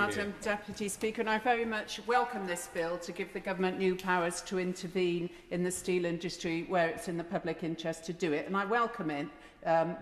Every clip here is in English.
Madam Deputy Speaker, and I very much welcome this bill to give the government new powers to intervene in the steel industry where it's in the public interest to do it. And I welcome it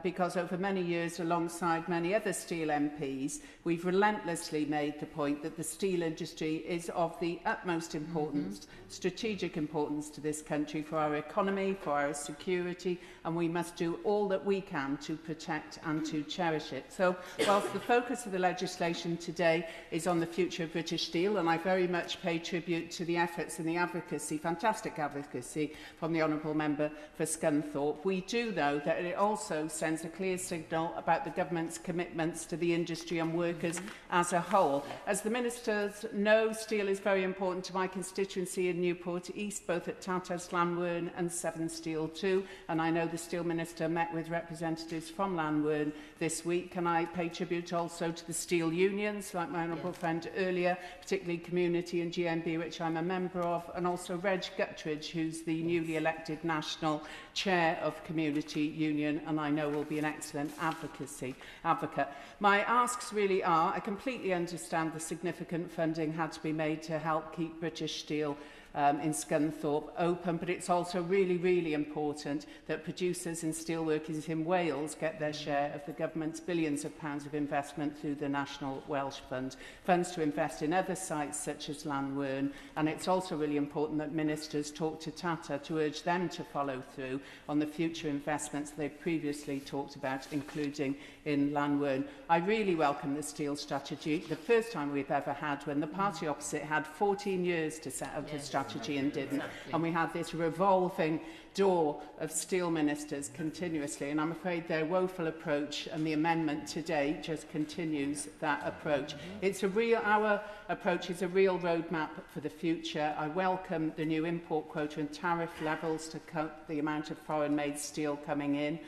because over many years, alongside many other steel MPs, we've relentlessly made the point that the steel industry is of the utmost importance, strategic importance to this country for our economy, for our security, and we must do all that we can to protect and to cherish it. So, whilst the focus of the legislation today is on the future of British steel, and I very much pay tribute to the efforts and the advocacy, fantastic advocacy, from the Honourable Member for Scunthorpe, we do know that it also sends a clear signal about the government's commitments to the industry and workers as a whole. As the ministers know, steel is very important to my constituency in Newport East, both at Tata's, Llanwern and Severn Steel too, and I know the Steel Minister met with representatives from Llanwern this week, and I pay tribute also to the steel unions, like my honourable friend earlier, particularly Community and GMB, which I'm a member of, and also Reg Guttridge, who's the newly elected National Chair of Community Union, and I know will be an excellent advocate. My asks really are, I completely understand the significant funding had to be made to help keep British steel in Scunthorpe open, but it's also really, really important that producers and steelworkers in Wales get their share of the government's billions of pounds of investment through the National Welsh Fund, funds to invest in other sites such as Llanwern, and it's also really important that ministers talk to Tata to urge them to follow through on the future investments they've previously talked about, including in Llanwern. I really welcome the steel strategy, the first time we've ever had, when the party opposite had 14 years to set up a strategy and didn't. Exactly. And we had this revolving door of steel ministers continuously, and I'm afraid their woeful approach and the amendment today just continues that approach. Our approach is a real roadmap for the future. I welcome the new import quota and tariff levels to cut the amount of foreign-made steel coming in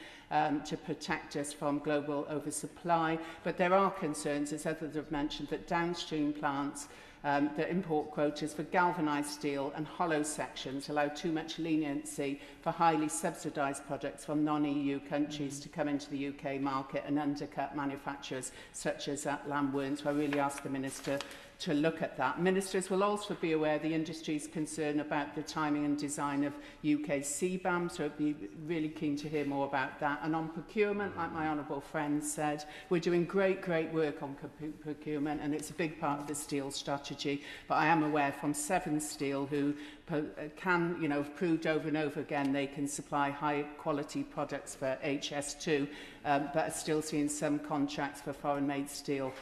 to protect us from global oversupply, but there are concerns, as others have mentioned, that downstream plants the import quotas for galvanised steel and hollow sections allow too much leniency for highly subsidised products from non-EU countries to come into the UK market and undercut manufacturers such as at Llanwern. So I really ask the Minister to look at that. Ministers will also be aware of the industry's concern about the timing and design of UK CBAM, so I'd be really keen to hear more about that. And on procurement, like my honourable friend said, we're doing great work on procurement, and it's a big part of the steel strategy. But I am aware from Severn Steel, who have proved over and over again they can supply high quality products for HS2, but are still seeing some contracts for foreign-made steel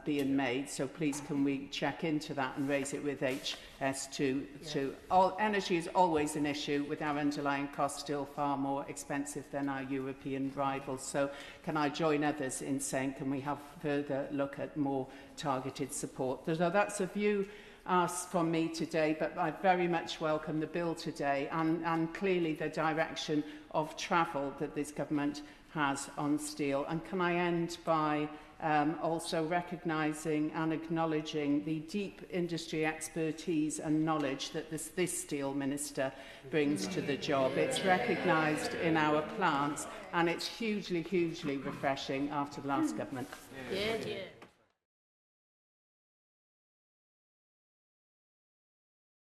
being made. So please can we check into that and raise it with HS2 too. Energy is always an issue, with our underlying costs still far more expensive than our European rivals. So can I join others in saying, can we have further look at more targeted support? So that's a view asked from me today, but I very much welcome the bill today and clearly the direction of travel that this government has on steel. And can I end by also recognising and acknowledging the deep industry expertise and knowledge that this steel minister brings to the job. It's recognised in our plants, and it's hugely refreshing after the last government. Yeah.